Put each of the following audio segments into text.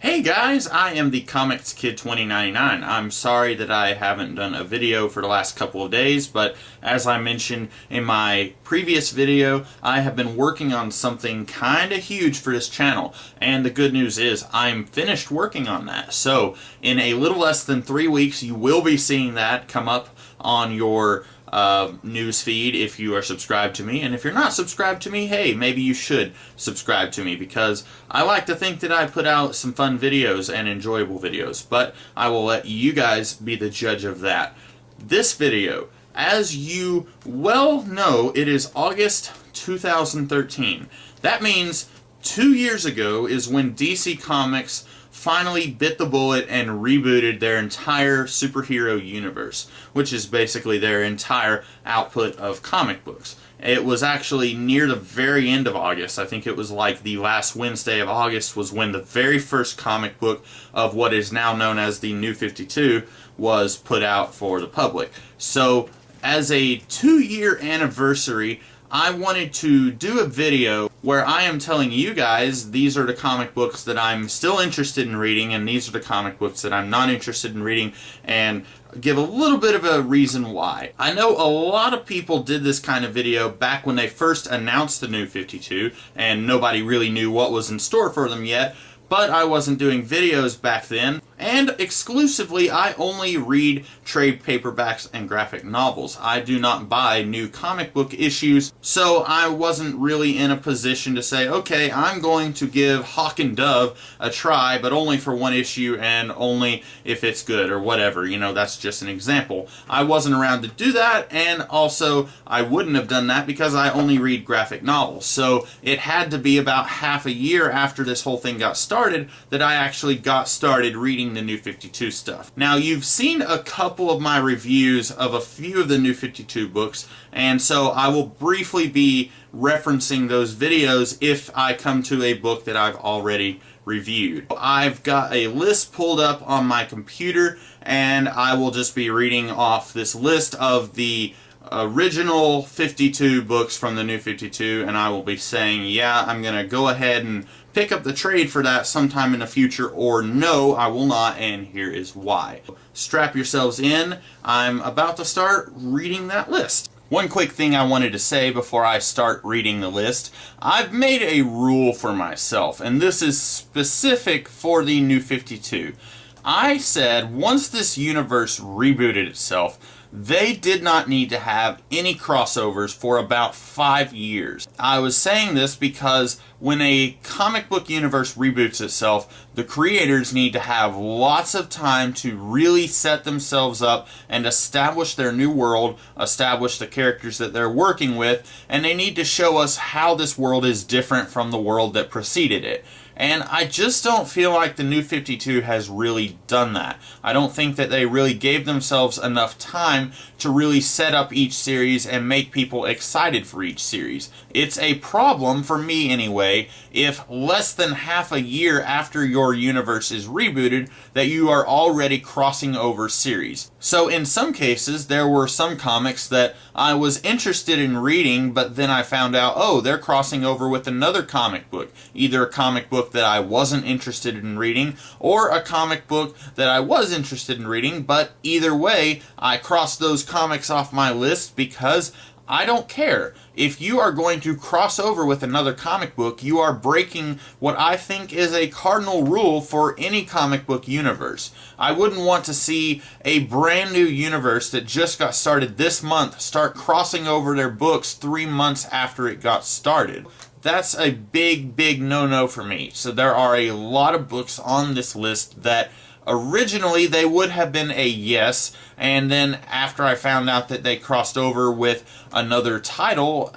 Hey guys, I am the Comics Kid 2099. I'm sorry that I haven't done a video for the last couple of days, but as I mentioned in my previous video, I have been working on something kinda huge for this channel, and the good news is I'm finished working on that. So in a little less than 3 weeks, you will be seeing that come up on your news feed if you are subscribed to me, and if you're not subscribed to me, hey, maybe you should subscribe to me, because I like to think that I put out some fun videos and enjoyable videos, but I will let you guys be the judge of that. This video, as you well know, it is August 2013. That means 2 years ago is when DC Comics finally bit the bullet and rebooted their entire superhero universe, which is basically their entire output of comic books. It was actually near the very end of August. I think it was like the last Wednesday of August was when the very first comic book of what is now known as the New 52 was put out for the public. So as a 2-year anniversary, I wanted to do a video where I am telling you guys these are the comic books that I'm still interested in reading, and these are the comic books that I'm not interested in reading, and give a little bit of a reason why. I know a lot of people did this kind of video back when they first announced the New 52, and nobody really knew what was in store for them yet, but I wasn't doing videos back then, and exclusively I only read trade paperbacks and graphic novels. I do not buy new comic book issues, so I wasn't really in a position to say, okay, I'm going to give Hawk and Dove a try, but only for one issue and only if it's good or whatever. You know, that's just an example. I wasn't around to do that, and also I wouldn't have done that because I only read graphic novels. So it had to be about half a year after this whole thing got started that I actually got started reading the New 52 stuff. Now, you've seen a couple of my reviews of a few of the New 52 books, and so I will briefly be referencing those videos if I come to a book that I've already reviewed. I've got a list pulled up on my computer, and I will just be reading off this list of the original 52 books from the New 52, and I will be saying, yeah, I'm going to go ahead and pick up the trade for that sometime in the future, or no, I will not, and here is why. Strap yourselves in. I'm about to start reading that list. One quick thing I wanted to say before I start reading the list. I've made a rule for myself, and this is specific for the New 52. I said once this universe rebooted itself, they did not need to have any crossovers for about 5 years. I was saying this because when a comic book universe reboots itself, the creators need to have lots of time to really set themselves up and establish their new world, establish the characters that they're working with, and they need to show us how this world is different from the world that preceded it. And I just don't feel like the New 52 has really done that. I don't think that they really gave themselves enough time to really set up each series and make people excited for each series. It's a problem, for me anyway, if less than half a year after your universe is rebooted that you are already crossing over series. So in some cases, there were some comics that I was interested in reading, but then I found out, oh, they're crossing over with another comic book. Either a comic book that I wasn't interested in reading, or a comic book that I was interested in reading, but either way, I crossed those comics off my list because I don't care. If you are going to cross over with another comic book, you are breaking what I think is a cardinal rule for any comic book universe. I wouldn't want to see a brand new universe that just got started this month start crossing over their books 3 months after it got started. That's a big, big no-no for me. So there are a lot of books on this list that originally they would have been a yes, and then after I found out that they crossed over with another title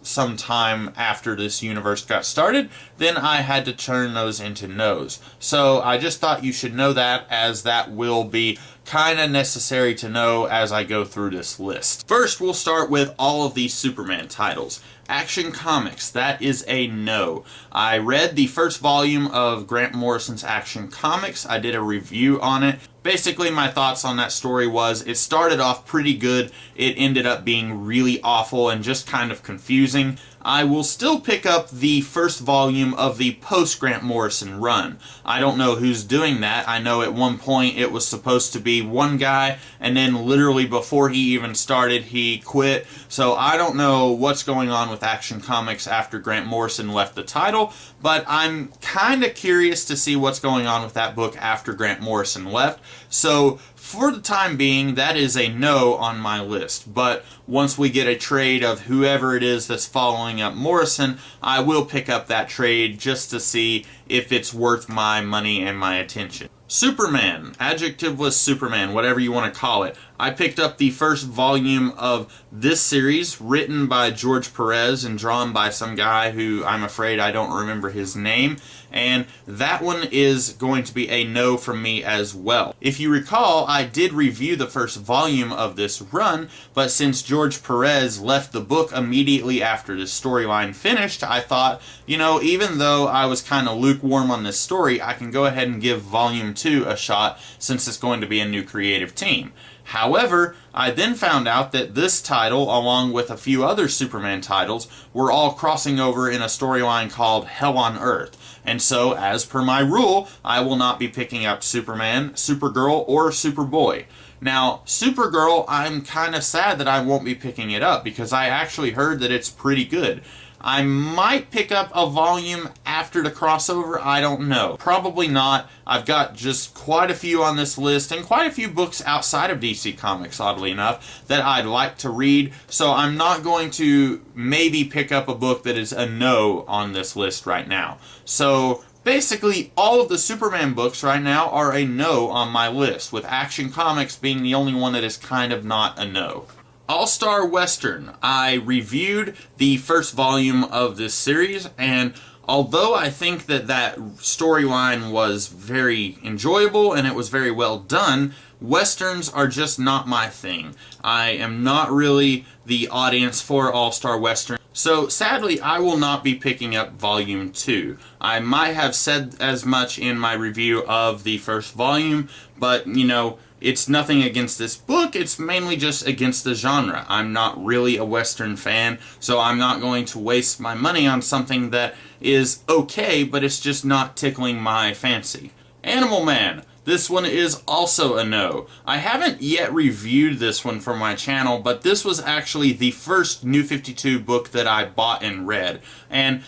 sometime after this universe got started, then I had to turn those into no's. So I just thought you should know that, as that will be kind of necessary to know as I go through this list. First, we'll start with all of these Superman titles. Action Comics, that is a no. I read the first volume of Grant Morrison's Action Comics. I did a review on it. basically my thoughts on that story was it started off pretty good, it ended up being really awful and just kind of confusing. I will still pick up the first volume of the post-Grant Morrison run. I don't know who's doing that. I know at one point it was supposed to be one guy, and then literally before he even started, he quit. So I don't know what's going on with Action Comics after Grant Morrison left the title, but I'm kind of curious to see what's going on with that book after Grant Morrison left. So for the time being, that is a no on my list. But once we get a trade of whoever it is that's following up Morrison, I will pick up that trade just to see if it's worth my money and my attention. Superman, adjectiveless Superman, whatever you want to call it. I picked up the first volume of this series, written by George Perez and drawn by some guy who I'm afraid I don't remember his name, and that one is going to be a no from me as well. If you recall, I did review the first volume of this run, but since George Perez left the book immediately after the storyline finished, I thought, you know, even though I was kind of lukewarm on this story, I can go ahead and give volume 2 a shot since it's going to be a new creative team. However, I then found out that this title, along with a few other Superman titles, were all crossing over in a storyline called Hell on Earth. And so, as per my rule, I will not be picking up Superman, Supergirl, or Superboy. Now, Supergirl, I'm kind of sad that I won't be picking it up because I actually heard that it's pretty good. I might pick up a volume after the crossover, I don't know. Probably not. I've got just quite a few on this list, and quite a few books outside of DC Comics, oddly enough, that I'd like to read, so I'm not going to maybe pick up a book that is a no on this list right now. So basically, all of the Superman books right now are a no on my list, with Action Comics being the only one that is kind of not a no. All-Star Western. I reviewed the first volume of this series, and although I think that that storyline was very enjoyable and it was very well done, Westerns are just not my thing. I am not really the audience for All-Star Western. So sadly, I will not be picking up Volume 2. I might have said as much in my review of the first volume, but, you know, it's nothing against this book, it's mainly just against the genre. I'm not really a Western fan, so I'm not going to waste my money on something that is okay, but it's just not tickling my fancy. Animal Man. This one is also a no. I haven't yet reviewed this one for my channel, but this was actually the first New 52 book that I bought and read. And,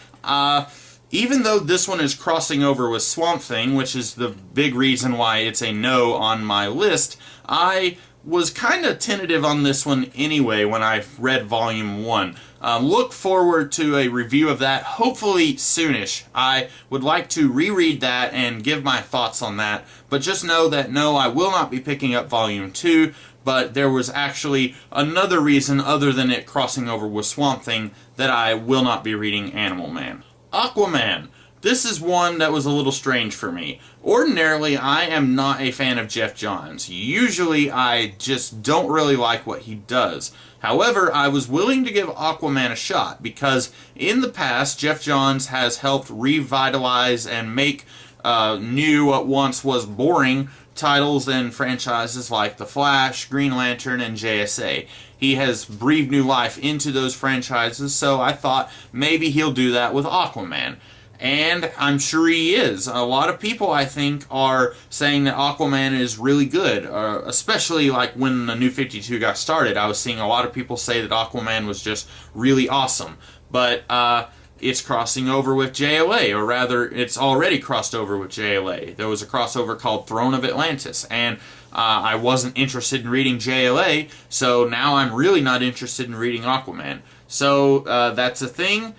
even though this one is crossing over with Swamp Thing, which is the big reason why it's a no on my list, I was kind of tentative on this one anyway when I read Volume 1. Look forward to a review of that, hopefully soonish. I would like to reread that and give my thoughts on that, but just know that no, I will not be picking up Volume 2, but there was actually another reason other than it crossing over with Swamp Thing that I will not be reading Animal Man. Aquaman. This is one that was a little strange for me. Ordinarily, I am not a fan of Geoff Johns. Usually, I just don't really like what he does. However, I was willing to give Aquaman a shot because in the past, Geoff Johns has helped revitalize and make new what once was boring titles and franchises like The Flash, Green Lantern, and JSA. He has breathed new life into those franchises, so I thought maybe he'll do that with Aquaman. And I'm sure he is. A lot of people, I think, are saying that Aquaman is really good, especially like when the New 52 got started. I was seeing a lot of people say that Aquaman was just really awesome. But it's crossing over with JLA, or rather, it's already crossed over with JLA. There was a crossover called Throne of Atlantis, and I wasn't interested in reading JLA, so now I'm really not interested in reading Aquaman. So that's a thing.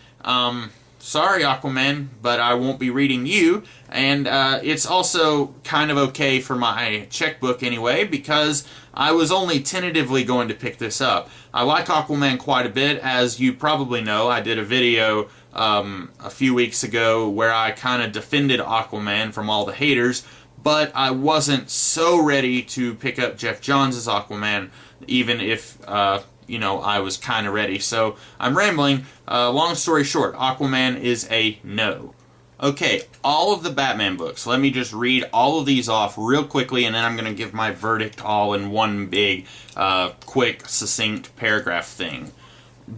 Sorry, Aquaman, but I won't be reading you, and it's also kind of okay for my checkbook anyway, because I was only tentatively going to pick this up. I like Aquaman quite a bit. As you probably know, I did a video a few weeks ago where I kind of defended Aquaman from all the haters, but I wasn't so ready to pick up Geoff Johns' Aquaman, even if, you know, I was kind of ready. So I'm rambling. Long story short, Aquaman is a no. Okay, all of the Batman books. Let me just read all of these off real quickly, and then I'm going to give my verdict all in one big, quick, succinct paragraph thing.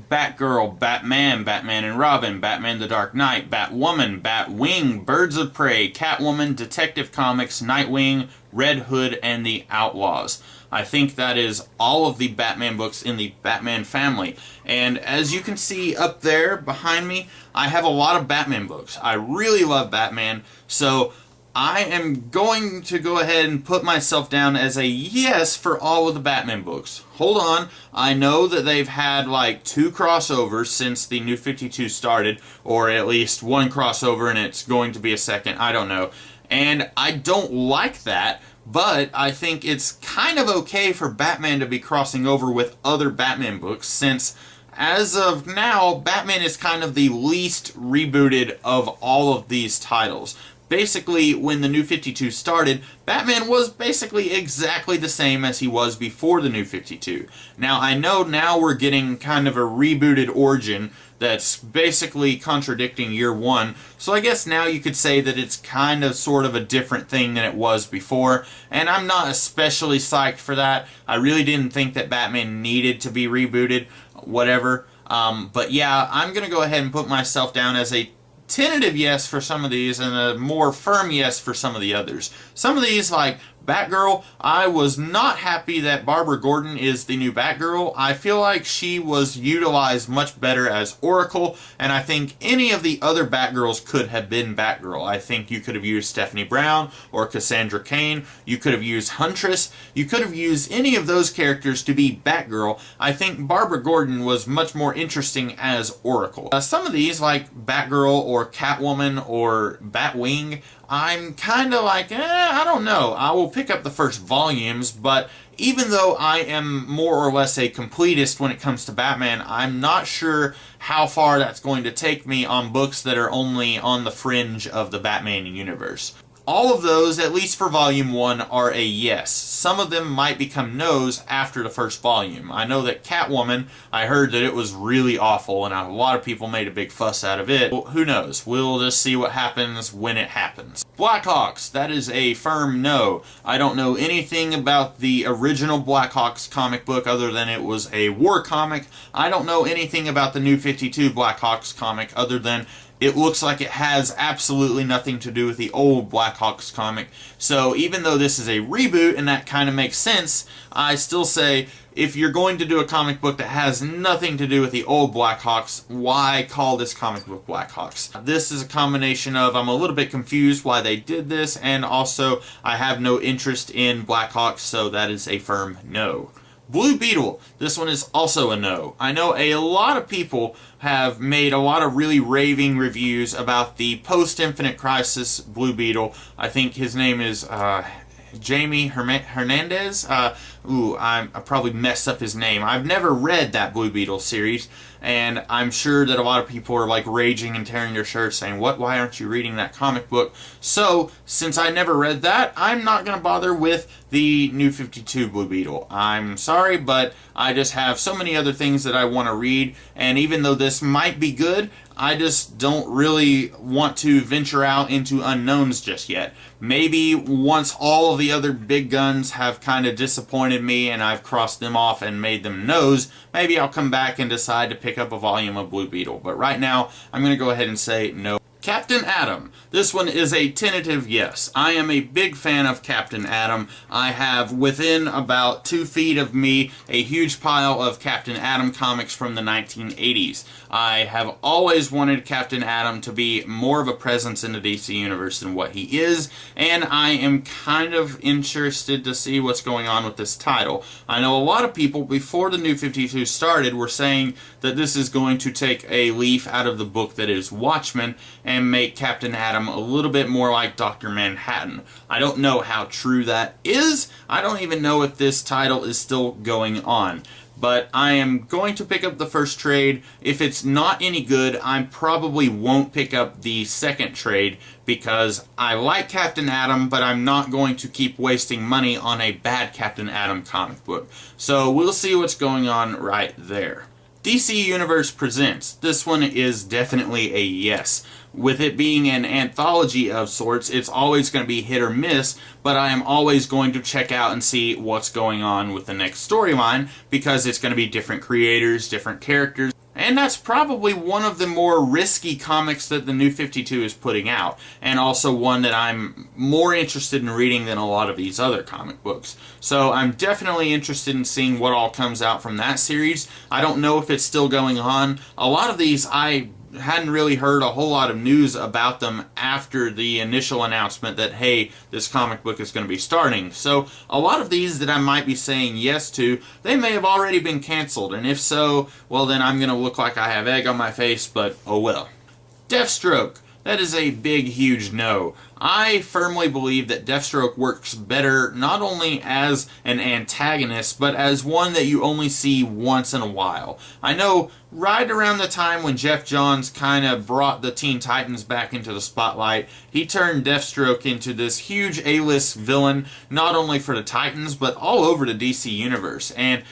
Batgirl, Batman, Batman and Robin, Batman the Dark Knight, Batwoman, Batwing, Birds of Prey, Catwoman, Detective Comics, Nightwing, Red Hood, and the Outlaws. I think that is all of the Batman books in the Batman family. And as you can see up there behind me, I have a lot of Batman books. I really love Batman, so I am going to go ahead and put myself down as a yes for all of the Batman books. Hold on, I know that they've had like 2 crossovers since the New 52 started, or at least 1 crossover and it's going to be a second, I don't know. And I don't like that, but I think it's kind of okay for Batman to be crossing over with other Batman books, since as of now, Batman is kind of the least rebooted of all of these titles. Basically, when the New 52 started, Batman was basically exactly the same as he was before the New 52. Now, I know now we're getting kind of a rebooted origin that's basically contradicting year 1, so I guess now you could say that it's kind of sort of a different thing than it was before, and I'm not especially psyched for that. I really didn't think that Batman needed to be rebooted, whatever. But yeah, I'm going to go ahead and put myself down as a tentative yes for some of these and a more firm yes for some of the others. Some of these, like Batgirl, I was not happy that Barbara Gordon is the new Batgirl. I feel like she was utilized much better as Oracle, and I think any of the other Batgirls could have been Batgirl. I think you could have used Stephanie Brown or Cassandra Cain. You could have used Huntress. You could have used any of those characters to be Batgirl. I think Barbara Gordon was much more interesting as Oracle. Some of these, like Batgirl or Catwoman or Batwing, I'm kind of like, I don't know. I will pick up the first volumes, but even though I am more or less a completist when it comes to Batman, I'm not sure how far that's going to take me on books that are only on the fringe of the Batman universe. All of those, at least for Volume 1, are a yes. Some of them might become no's after the first volume. I know that Catwoman, I heard that it was really awful, and a lot of people made a big fuss out of it. Well, who knows? We'll just see what happens when it happens. Blackhawks, that is a firm no. I don't know anything about the original Blackhawks comic book other than it was a war comic. I don't know anything about the New 52 Blackhawks comic other than it looks like it has absolutely nothing to do with the old Blackhawks comic. So even though this is a reboot, and that kind of makes sense, I still say, if you're going to do a comic book that has nothing to do with the old Blackhawks, why call this comic book Blackhawks? This is a combination of, I'm a little bit confused why they did this, and also I have no interest in Blackhawks, so that is a firm no. Blue Beetle, this one is also a no. I know a lot of people have made a lot of really raving reviews about the post-Infinite Crisis Blue Beetle. I think his name is Jamie Hernandez. I probably messed up his name. I've never read that Blue Beetle series, and I'm sure that a lot of people are like raging and tearing their shirts saying, "What? Why aren't you reading that comic book?" So, since I never read that, I'm not going to bother with the New 52 Blue Beetle. I'm sorry, but I just have so many other things that I want to read, and even though this might be good, I just don't really want to venture out into unknowns just yet. Maybe once all of the other big guns have kind of disappointed me and I've crossed them off and made them no's, maybe I'll come back and decide to pick up a volume of Blue Beetle. But right now, I'm going to go ahead and say no. Captain Atom. This one is a tentative yes. I am a big fan of Captain Atom. I have within about 2 feet of me a huge pile of Captain Atom comics from the 1980s. I have always wanted Captain Atom to be more of a presence in the DC Universe than what he is, and I am kind of interested to see what's going on with this title. I know a lot of people before the New 52 started were saying that this is going to take a leaf out of the book that is Watchmen and make Captain Atom a little bit more like Dr. Manhattan. I don't know how true that is. I don't even know if this title is still going on. But I am going to pick up the first trade. If it's not any good, I probably won't pick up the second trade because I like Captain Atom, but I'm not going to keep wasting money on a bad Captain Atom comic book. So we'll see what's going on right there. DC Universe Presents. This one is definitely a yes. with it being an anthology of sorts, it's always going to be hit or miss, but I am always going to check out and see what's going on with the next storyline, because it's going to be different creators, different characters. And that's probably one of the more risky comics that the New 52 is putting out, and also one that I'm more interested in reading than a lot of these other comic books. So I'm definitely interested in seeing what all comes out from that series. I don't know if it's still going on. A lot of these I hadn't really heard a whole lot of news about them after the initial announcement that, hey, this comic book is going to be starting. So a lot of these that I might be saying yes to, they may have already been canceled, and if so, well, then I'm going to look like I have egg on my face, but oh well. Deathstroke. That is a big, huge no. I firmly believe that Deathstroke works better not only as an antagonist, but as one that you only see once in a while. I know right around the time when Jeff Johns kind of brought the Teen Titans back into the spotlight, he turned Deathstroke into this huge A-list villain, not only for the Titans, but all over the DC Universe. And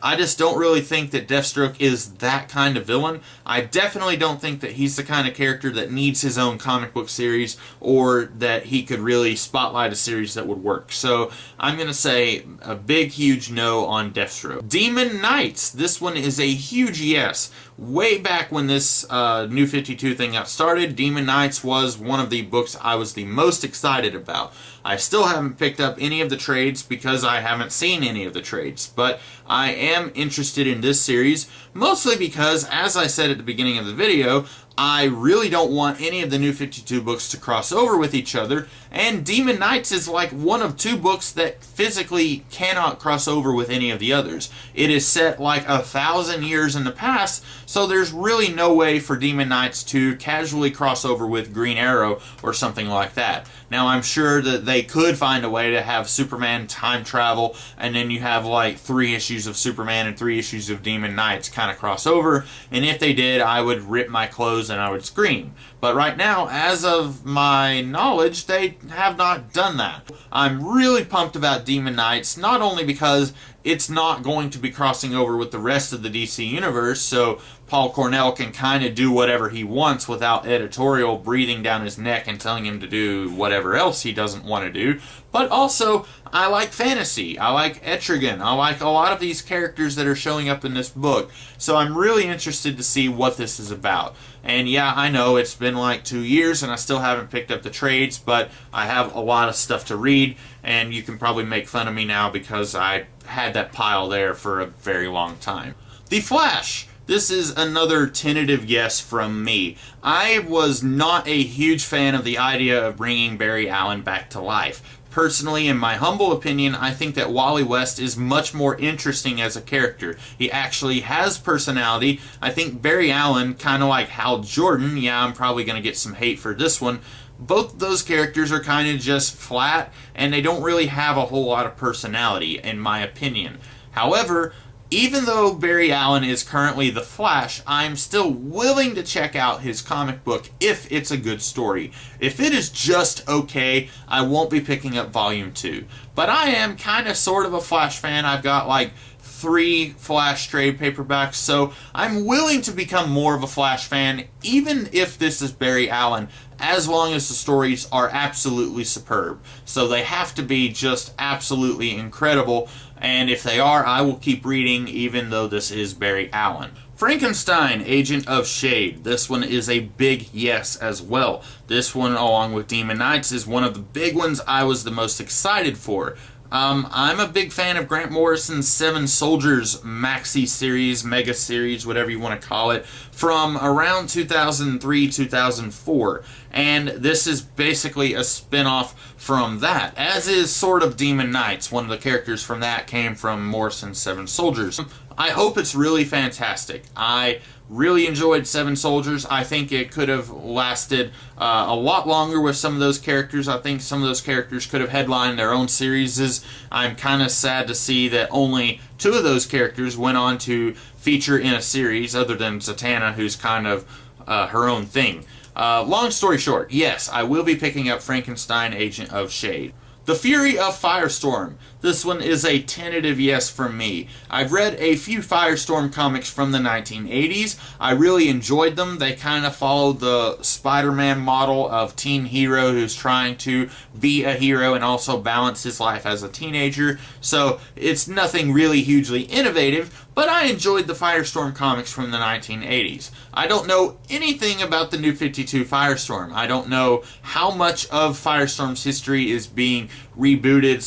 I just don't really think that Deathstroke is that kind of villain. I definitely don't think that he's the kind of character that needs his own comic book series, or that he could really spotlight a series that would work. So I'm going to say a big, huge no on Deathstroke. Demon Knights. This one is a huge yes. Way back when this New 52 thing got started, Demon Knights was one of the books I was the most excited about. I still haven't picked up any of the trades because I haven't seen any of the trades, but I am interested in this series, mostly because, as I said at the beginning of the video, I really don't want any of the New 52 books to cross over with each other, and Demon Knights is like one of two books that physically cannot cross over with any of the others. It is set like 1,000 years in the past, so there's really no way for Demon Knights to casually cross over with Green Arrow or something like that. Now, I'm sure that they could find a way to have Superman time travel, and then you have like 3 issues of Superman and 3 issues of Demon Knights kind of cross over, and if they did, I would rip my clothes and I would scream. But right now, as of my knowledge, they have not done that. I'm really pumped about Demon Knights, not only because it's not going to be crossing over with the rest of the DC Universe, so Paul Cornell can kind of do whatever he wants without editorial breathing down his neck and telling him to do whatever else he doesn't want to do, but also I like fantasy, I like Etrigan, I like a lot of these characters that are showing up in this book, so I'm really interested to see what this is about. And yeah, I know it's been like 2 years and I still haven't picked up the trades, but I have a lot of stuff to read, and you can probably make fun of me now because I had that pile there for a very long time. The Flash. This is another tentative yes from me. I was not a huge fan of the idea of bringing Barry Allen back to life. Personally, in my humble opinion, I think that Wally West is much more interesting as a character. He actually has personality. I think Barry Allen, kind of like Hal Jordan, yeah, I'm probably going to get some hate for this one, both of those characters are kind of just flat, and they don't really have a whole lot of personality, in my opinion. However, even though Barry Allen is currently the Flash, I'm still willing to check out his comic book if it's a good story. If it is just okay, I won't be picking up Volume 2. But I am kind of sort of a Flash fan. I've got like 3 Flash trade paperbacks, so I'm willing to become more of a Flash fan, even if this is Barry Allen, as long as the stories are absolutely superb. So they have to be just absolutely incredible, and if they are, I will keep reading even though this is Barry Allen. Frankenstein, Agent of Shade. This one is a big yes as well. This one, along with Demon Knights, is one of the big ones I was the most excited for. I'm a big fan of Grant Morrison's Seven Soldiers maxi series, mega series, whatever you want to call it, from around 2003-2004. And this is basically a spin-off from that, as is sort of Demon Knights. One of the characters from that came from Morrison's Seven Soldiers. I hope it's really fantastic. I really enjoyed Seven Soldiers. I think it could have lasted a lot longer with some of those characters. I think some of those characters could have headlined their own series. I'm kind of sad to see that only 2 of those characters went on to feature in a series, other than Zatanna, who's kind of her own thing. Long story short, yes, I will be picking up Frankenstein, Agent of Shade. The Fury of Firestorm. This one is a tentative yes from me. I've read a few Firestorm comics from the 1980s. I really enjoyed them. They kind of follow the Spider-Man model of teen hero who's trying to be a hero and also balance his life as a teenager. So it's nothing really hugely innovative, but I enjoyed the Firestorm comics from the 1980s. I don't know anything about the New 52 Firestorm. I don't know how much of Firestorm's history is being rebooted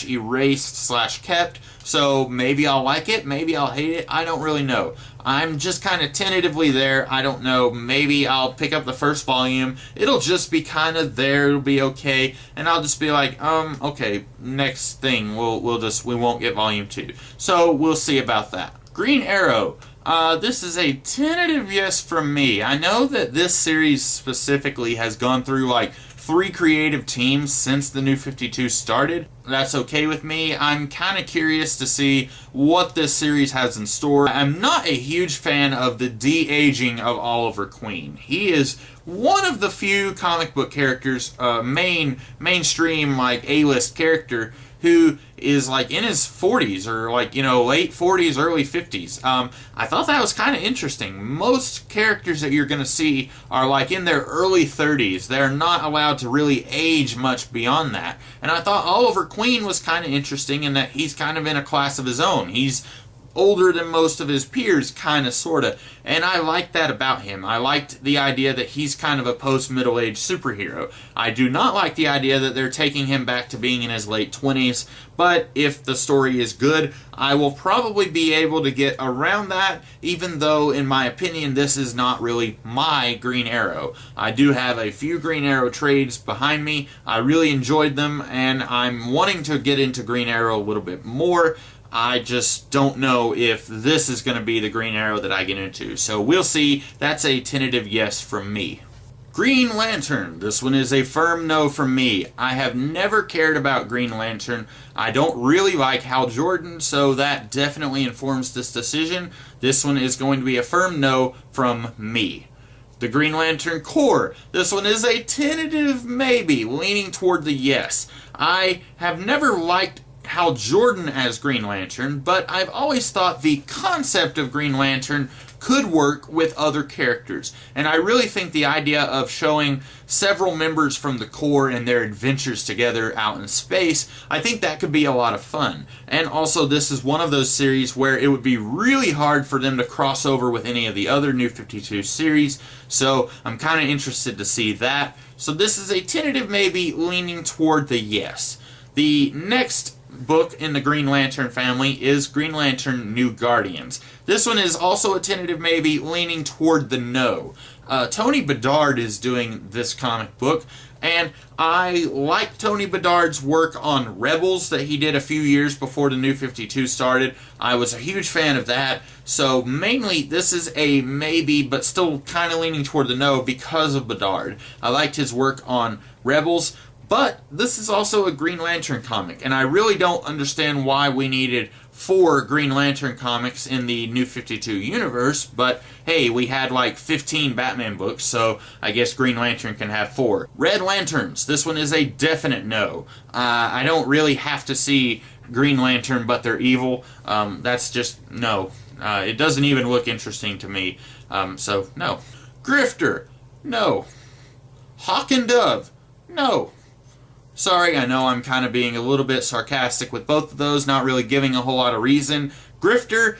/ erased / kept, so maybe I'll like it, maybe I'll hate it, I don't really know. I'm just kind of tentatively there. I don't know, maybe I'll pick up the first volume, it'll just be kind of there, it'll be okay, and I'll just be like, okay, next thing, we won't get volume 2. So we'll see about that. Green Arrow. This is a tentative yes from me. I know that this series specifically has gone through like 3 creative teams since the New 52 started. That's okay with me. I'm kind of curious to see what this series has in store. I'm not a huge fan of the de-aging of Oliver Queen. He is one of the few comic book characters, mainstream like A-list character, who is like in his 40s or like, late 40s, early 50s. I thought that was kind of interesting. Most characters that you're going to see are like in their early 30s. They're not allowed to really age much beyond that. And I thought Oliver Queen was kind of interesting in that he's kind of in a class of his own. He's older than most of his peers, kind of, sort of. And I liked that about him. I liked the idea that he's kind of a post-middle-aged superhero. I do not like the idea that they're taking him back to being in his late 20s, but if the story is good, I will probably be able to get around that, even though, in my opinion, this is not really my Green Arrow. I do have a few Green Arrow trades behind me. I really enjoyed them, and I'm wanting to get into Green Arrow a little bit more. I just don't know if this is going to be the Green Arrow that I get into. So we'll see. That's a tentative yes from me. Green Lantern. This one is a firm no from me. I have never cared about Green Lantern. I don't really like Hal Jordan, so that definitely informs this decision. This one is going to be a firm no from me. The Green Lantern Corps. This one is a tentative maybe, leaning toward the yes. I have never liked Hal Jordan as Green Lantern, but I've always thought the concept of Green Lantern could work with other characters. And I really think the idea of showing several members from the Corps and their adventures together out in space, I think that could be a lot of fun. And also, this is one of those series where it would be really hard for them to cross over with any of the other New 52 series, so I'm kind of interested to see that. So this is a tentative maybe, leaning toward the yes. The next book in the Green Lantern family is Green Lantern New Guardians. This one is also a tentative maybe, leaning toward the no. Tony Bedard is doing this comic book, and I like Tony Bedard's work on Rebels that he did a few years before the New 52 started. I was a huge fan of that, so mainly this is a maybe, but still kind of leaning toward the no because of Bedard. I liked his work on Rebels. But this is also a Green Lantern comic, and I really don't understand why we needed 4 Green Lantern comics in the New 52 universe, but hey, we had like 15 Batman books, so I guess Green Lantern can have 4. Red Lanterns. This one is a definite no. I don't really have to see Green Lantern, but they're evil. That's just no. It doesn't even look interesting to me, so no. Grifter. No. Hawk and Dove. No. Sorry, I know I'm kind of being a little bit sarcastic with both of those, not really giving a whole lot of reason. Grifter,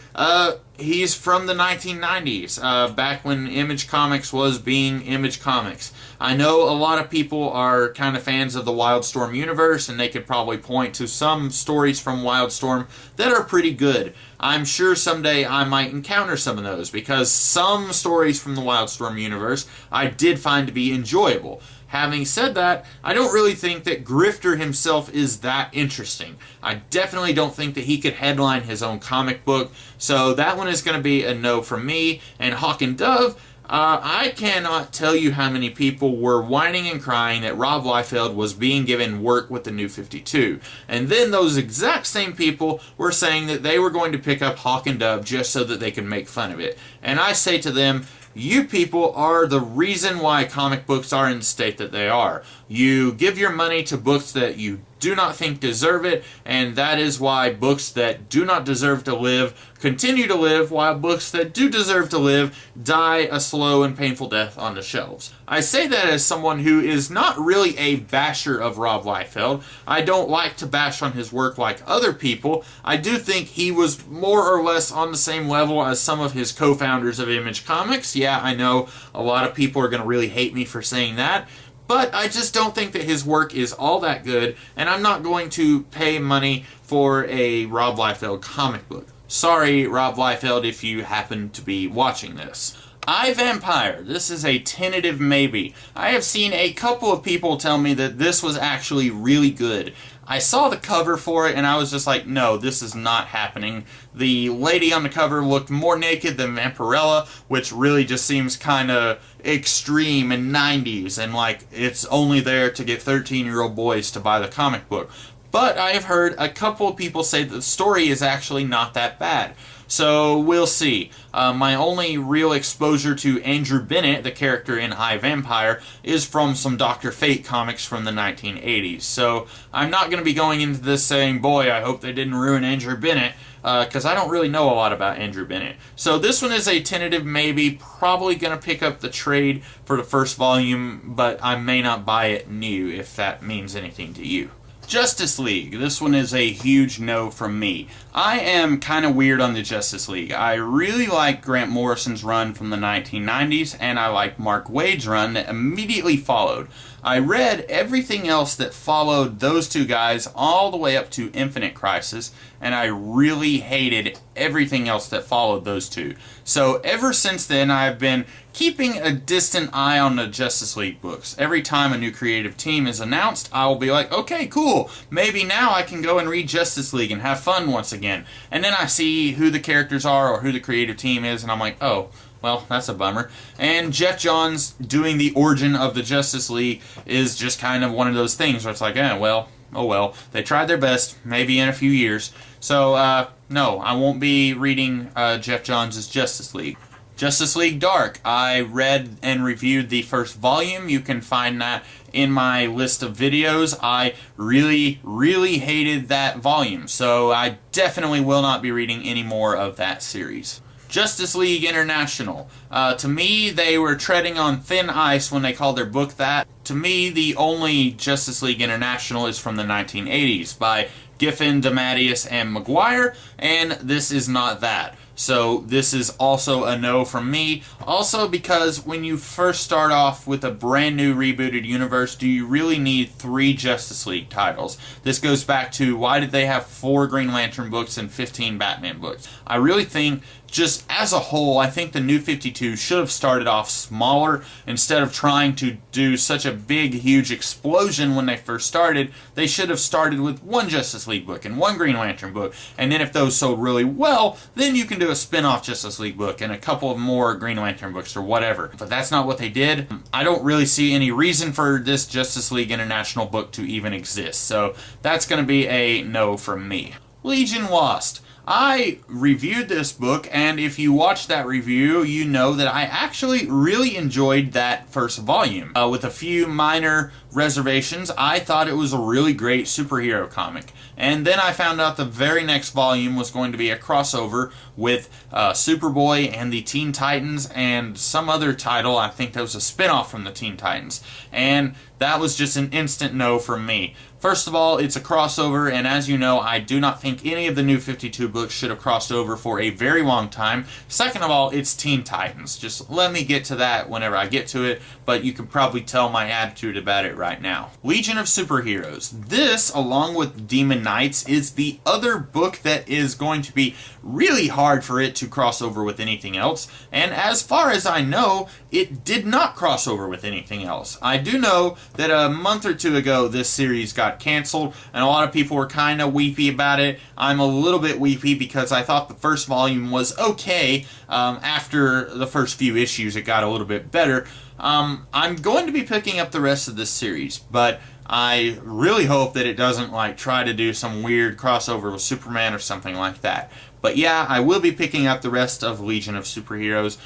he's from the 1990s, back when Image Comics was being Image Comics. I know a lot of people are kind of fans of the Wildstorm universe, and they could probably point to some stories from Wildstorm that are pretty good. I'm sure someday I might encounter some of those, because some stories from the Wildstorm universe I did find to be enjoyable. Having said that, I don't really think that Grifter himself is that interesting. I definitely don't think that he could headline his own comic book, so that one is going to be a no from me. And Hawk and Dove, I cannot tell you how many people were whining and crying that Rob Liefeld was being given work with the New 52. And then those exact same people were saying that they were going to pick up Hawk and Dove just so that they could make fun of it. And I say to them, you people are the reason why comic books are in the state that they are. You give your money to books that you do not think deserve it, and that is why books that do not deserve to live continue to live, while books that do deserve to live die a slow and painful death on the shelves. I say that as someone who is not really a basher of Rob Liefeld. I don't like to bash on his work like other people. I do think he was more or less on the same level as some of his co-founders of Image Comics. Yeah, I know a lot of people are going to really hate me for saying that, but I just don't think that his work is all that good, and I'm not going to pay money for a Rob Liefeld comic book. Sorry, Rob Liefeld, if you happen to be watching this. I, Vampire. This is a tentative maybe. I have seen a couple of people tell me that this was actually really good. I saw the cover for it and I was just like, no, this is not happening. The lady on the cover looked more naked than Vampirella, which really just seems kind of extreme and 90s, and like it's only there to get 13-year-old boys to buy the comic book. But I have heard a couple of people say that the story is actually not that bad. So we'll see. My only real exposure to Andrew Bennett, the character in I, Vampire, is from some Dr. Fate comics from the 1980s. So I'm not going to be going into this saying, boy, I hope they didn't ruin Andrew Bennett, because I don't really know a lot about Andrew Bennett. So this one is a tentative maybe, probably going to pick up the trade for the first volume, but I may not buy it new, if that means anything to you. Justice League. This one is a huge no from me. I am kind of weird on the Justice League. I really like Grant Morrison's run from the 1990s, and I like Mark Waid's run that immediately followed. I read everything else that followed those two guys all the way up to Infinite Crisis, and I really hated everything else that followed those two. So ever since then, I've been keeping a distant eye on the Justice League books. Every time a new creative team is announced, I will be like, okay, cool, maybe now I can go and read Justice League and have fun once again. And then I see who the characters are or who the creative team is, and I'm like, oh, well, that's a bummer. And Jeff Johns doing the origin of the Justice League is just kind of one of those things where it's like, well, oh well, they tried their best, maybe in a few years. So, no, I won't be reading Jeff Johns' Justice League. Justice League Dark. I read and reviewed the first volume. You can find that in my list of videos. I really, really hated that volume, so I definitely will not be reading any more of that series. Justice League International. To me, they were treading on thin ice when they called their book that. To me, the only Justice League International is from the 1980s by Giffen, DeMatteis, and Maguire, and this is not that. So this is also a no from me. Also because when you first start off with a brand new rebooted universe, do you really need 3 Justice League titles? This goes back to why did they have 4 Green Lantern books and 15 Batman books? I really think just as a whole, I think the New 52 should have started off smaller. Instead of trying to do such a big, huge explosion when they first started, they should have started with 1 Justice League book and 1 Green Lantern book. And then if those sold really well, then you can do a spin-off Justice League book and a couple of more Green Lantern books or whatever. But that's not what they did. I don't really see any reason for this Justice League International book to even exist. So that's going to be a no from me. Legion Lost. I reviewed this book, and if you watched that review, you know that I actually really enjoyed that first volume. With a few minor reservations, I thought it was a really great superhero comic. And then I found out the very next volume was going to be a crossover with Superboy and the Teen Titans and some other title. I think that was a spin-off from the Teen Titans. And that was just an instant no from me. First of all, it's a crossover, and as you know, I do not think any of the New 52 books should have crossed over for a very long time. Second of all, it's Teen Titans. Just let me get to that whenever I get to it, but you can probably tell my attitude about it right now. Legion of Superheroes. This, along with Demon Knights, is the other book that is going to be really hard for it to cross over with anything else, and as far as I know, it did not cross over with anything else. I do know that a month or two ago, this series got canceled, and a lot of people were kind of weepy about it. I'm a little bit weepy because I thought the first volume was okay. After the first few issues, it got a little bit better. I'm going to be picking up the rest of this series, but I really hope that it doesn't try to do some weird crossover with Superman or something like that. But yeah, I will be picking up the rest of Legion of Superheroes.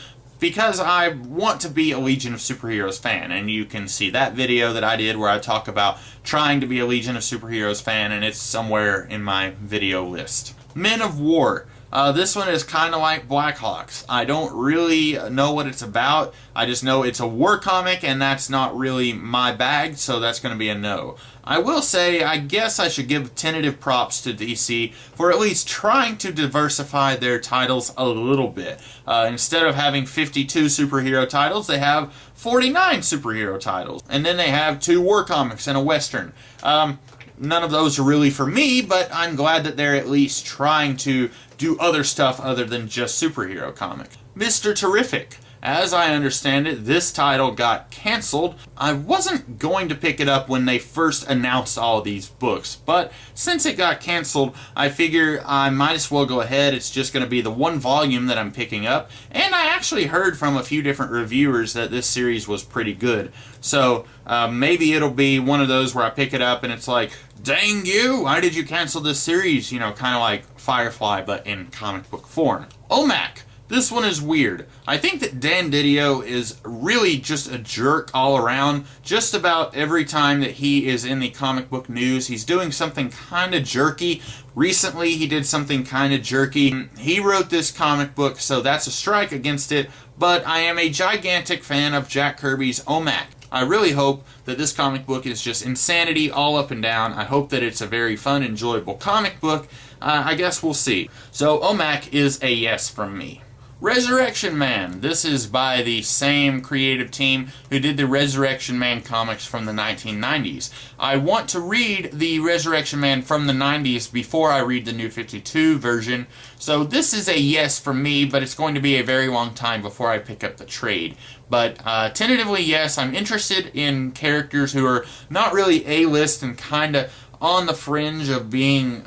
because I want to be a Legion of Superheroes fan, and you can see that video that I did where I talk about trying to be a Legion of Superheroes fan, and it's somewhere in my video list. Men of War. This one is kind of like Blackhawks. I don't really know what it's about. I just know it's a war comic, and that's not really my bag, so that's going to be a no. I will say, I guess I should give tentative props to DC for at least trying to diversify their titles a little bit. Instead of having 52 superhero titles, they have 49 superhero titles. And then they have 2 war comics and a western. None of those are really for me, but I'm glad that they're at least trying to do other stuff other than just superhero comics. Mr. Terrific. As I understand it, this title got canceled. I wasn't going to pick it up when they first announced all of these books, but since it got canceled, I figure I might as well go ahead. It's just going to be the 1 volume that I'm picking up, and I actually heard from a few different reviewers that this series was pretty good. So maybe it'll be one of those where I pick it up and it's like, dang you, why did you cancel this series? You know, kind of like Firefly, but in comic book form. OMAC. This one is weird. I think that Dan Didio is really just a jerk all around. Just about every time that he is in the comic book news, he's doing something kind of jerky. Recently, he did something kind of jerky. He wrote this comic book, so that's a strike against it, but I am a gigantic fan of Jack Kirby's OMAC. I really hope that this comic book is just insanity all up and down. I hope that it's a very fun, enjoyable comic book. I guess we'll see. So OMAC is a yes from me. Resurrection Man. This is by the same creative team who did the Resurrection Man comics from the 1990s. I want to read the Resurrection Man from the 90s before I read the New 52 version, so this is a yes for me, but it's going to be a very long time before I pick up the trade. But tentatively, yes, I'm interested in characters who are not really A-list and kind of on the fringe of being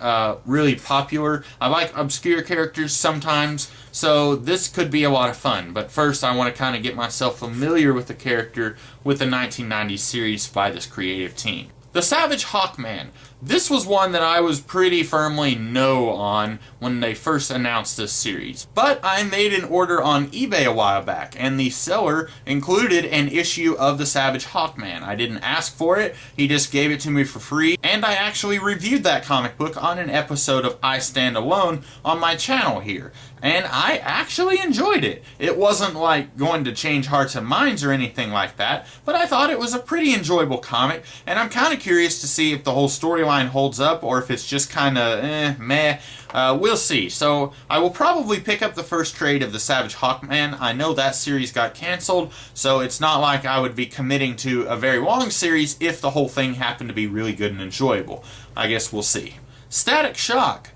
really popular. I like obscure characters sometimes, so this could be a lot of fun. But first, I want to kind of get myself familiar with the character with the 1990s series by this creative team. The Savage Hawkman. This was one that I was pretty firmly no on when they first announced this series. But I made an order on eBay a while back, and the seller included an issue of the Savage Hawkman. I didn't ask for it, he just gave it to me for free, and I actually reviewed that comic book on an episode of I Stand Alone on my channel here. And I actually enjoyed it. It wasn't like going to change hearts and minds or anything like that, but I thought it was a pretty enjoyable comic, and I'm kind of curious to see if the whole storyline holds up or if it's just kind of meh. We'll see. So I will probably pick up the first trade of the Savage Hawkman. I know that series got canceled, so it's not like I would be committing to a very long series if the whole thing happened to be really good and enjoyable. I guess we'll see. Static Shock.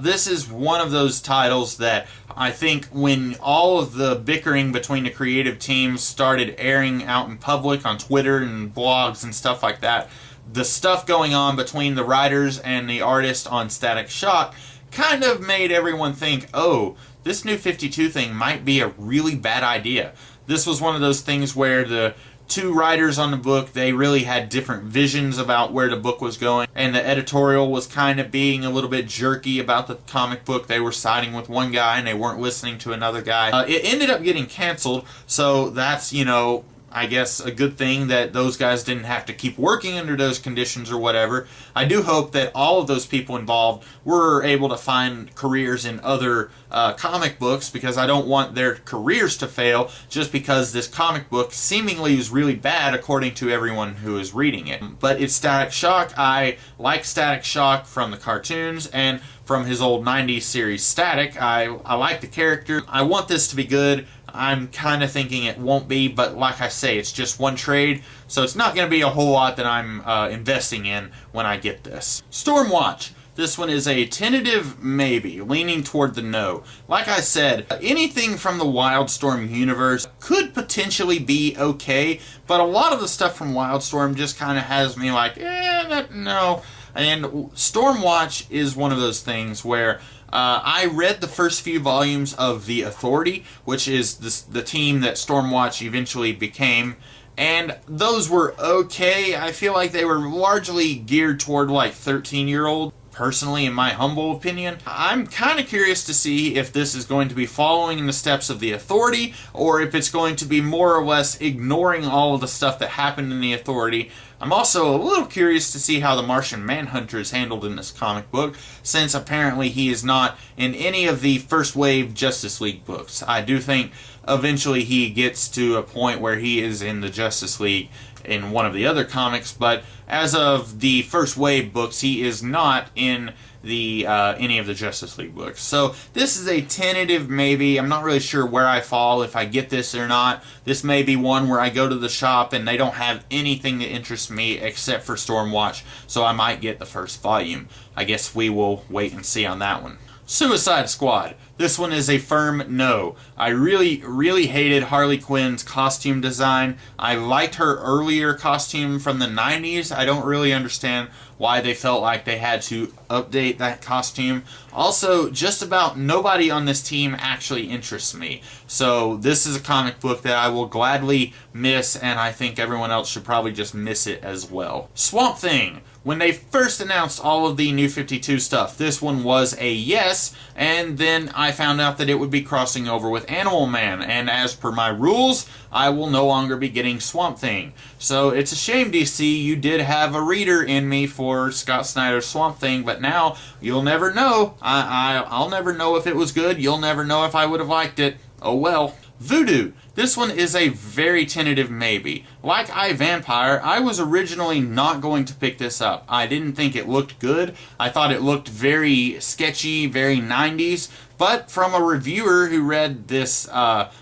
This is one of those titles that I think when all of the bickering between the creative teams started airing out in public on Twitter and blogs and stuff like that, the stuff going on between the writers and the artist on Static Shock kind of made everyone think, oh, this New 52 thing might be a really bad idea. This was one of those things where the 2 writers on the book, they really had different visions about where the book was going, and the editorial was kind of being a little bit jerky about the comic book. They were siding with one guy and they weren't listening to another guy. It ended up getting canceled, so that's, you know, I guess a good thing that those guys didn't have to keep working under those conditions or whatever. I do hope that all of those people involved were able to find careers in other comic books, because I don't want their careers to fail just because this comic book seemingly is really bad according to everyone who is reading it. But it's Static Shock. I like Static Shock from the cartoons and from his old 90s series Static. I like the character. I want this to be good. I'm kind of thinking it won't be, but like I say, it's just one trade, so it's not going to be a whole lot that I'm investing in when I get this. Stormwatch. This one is a tentative maybe, leaning toward the no. Like I said, anything from the Wildstorm universe could potentially be okay, but a lot of the stuff from Wildstorm just kind of has me like, no. And Stormwatch is one of those things where I read the first few volumes of The Authority, which is the team that Stormwatch eventually became, and those were okay. I feel like they were largely geared toward like 13-year-old. personally, in my humble opinion. I'm kind of curious to see if this is going to be following in the steps of the Authority, or if it's going to be more or less ignoring all of the stuff that happened in the Authority. I'm also a little curious to see how the Martian Manhunter is handled in this comic book, since apparently he is not in any of the first wave Justice League books. I do think eventually he gets to a point where he is in the Justice League in one of the other comics, but as of the first wave books, he is not in the any of the Justice League books. So this is a tentative maybe. I'm not really sure where I fall, if I get this or not. This may be one where I go to the shop and they don't have anything that interests me except for Stormwatch, so I might get the first volume. I guess we will wait and see on that one. Suicide Squad. This one is a firm no. I really hated Harley Quinn's costume design. I liked her earlier costume from the 90s. I don't really understand why they felt like they had to update that costume. Also, just about nobody on this team actually interests me. So this is a comic book that I will gladly miss, and I think everyone else should probably just miss it as well. Swamp Thing. When they first announced all of the New 52 stuff, this one was a yes, and then I found out that it would be crossing over with Animal Man, and as per my rules, I will no longer be getting Swamp Thing. So it's a shame, DC, you did have a reader in me for Scott Snyder's Swamp Thing, but now you'll never know. I'll never know if it was good. You'll never know if I would have liked it. Oh well. Voodoo. This one is a very tentative maybe. Like iVampire, I was originally not going to pick this up. I didn't think it looked good. I thought it looked very sketchy, very 90s. But from a reviewer who read this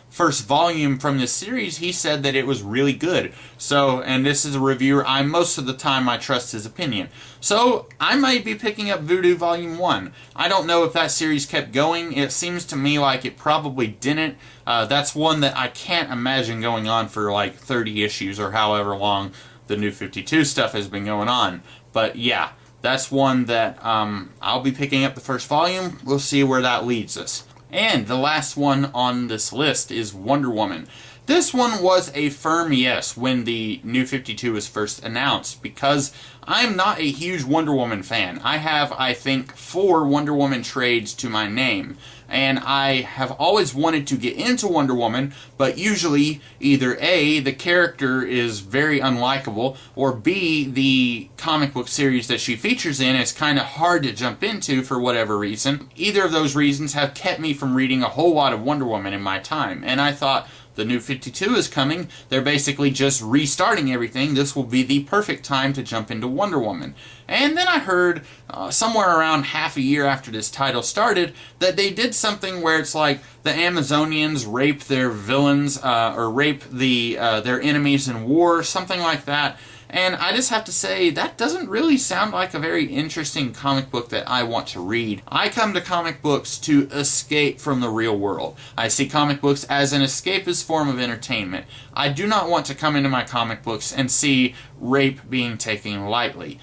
first volume from this series, he said that it was really good. So, and this is a reviewer, most of the time I trust his opinion. So, I might be picking up Voodoo Volume 1. I don't know if that series kept going. It seems to me like it probably didn't. That's one that I can't imagine going on for like 30 issues or however long the New 52 stuff has been going on. But yeah, that's one that I'll be picking up the first volume. We'll see where that leads us. And the last one on this list is Wonder Woman. This one was a firm yes when the New 52 was first announced, because I'm not a huge Wonder Woman fan. I have, I think, 4 Wonder Woman trades to my name, and I have always wanted to get into Wonder Woman, but usually either A, the character is very unlikable, or B, the comic book series that she features in is kind of hard to jump into for whatever reason. Either of those reasons have kept me from reading a whole lot of Wonder Woman in my time, and I thought, the New 52 is coming. They're basically just restarting everything. This will be the perfect time to jump into Wonder Woman. And then I heard somewhere around half a year after this title started that they did something where it's like the Amazonians rape their villains or rape their enemies in war, something like that. And I just have to say, that doesn't really sound like a very interesting comic book that I want to read. I come to comic books to escape from the real world. I see comic books as an escapist form of entertainment. I do not want to come into my comic books and see rape being taken lightly.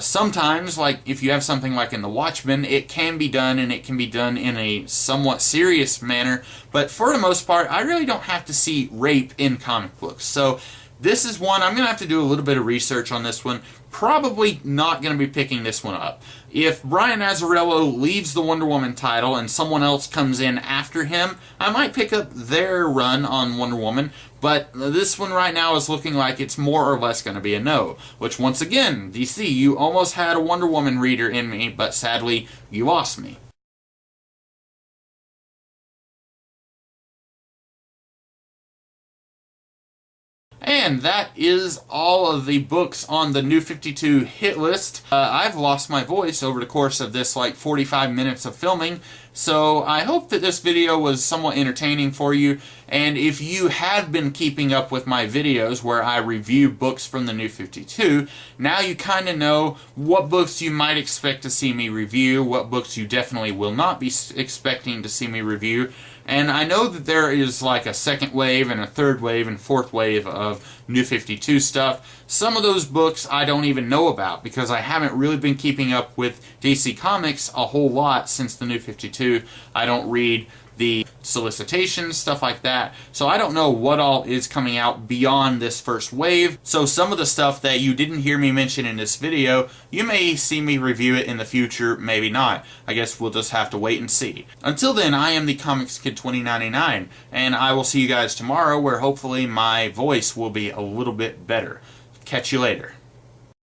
Sometimes, like if you have something like in The Watchmen, it can be done, and it can be done in a somewhat serious manner, but for the most part, I really don't have to see rape in comic books. So this is one, I'm going to have to do a little bit of research on this one. Probably not going to be picking this one up. If Brian Azzarello leaves the Wonder Woman title and someone else comes in after him, I might pick up their run on Wonder Woman, but this one right now is looking like it's more or less going to be a no. Which, once again, DC, you almost had a Wonder Woman reader in me, but sadly, you lost me. And that is all of the books on the New 52 hit list. I've lost my voice over the course of this like 45 minutes of filming, so I hope that this video was somewhat entertaining for you. And if you have been keeping up with my videos where I review books from the New 52, now you kind of know what books you might expect to see me review, what books you definitely will not be expecting to see me review. And I know that there is like a second wave and a third wave and fourth wave of New 52 stuff. Some of those books I don't even know about because I haven't really been keeping up with DC Comics a whole lot since the New 52. I don't read the solicitations, stuff like that. So I don't know what all is coming out beyond this first wave. So some of the stuff that you didn't hear me mention in this video, you may see me review it in the future, maybe not. I guess we'll just have to wait and see. Until then, I am the Comics Kid 2099, and I will see you guys tomorrow, where hopefully my voice will be a little bit better. Catch you later.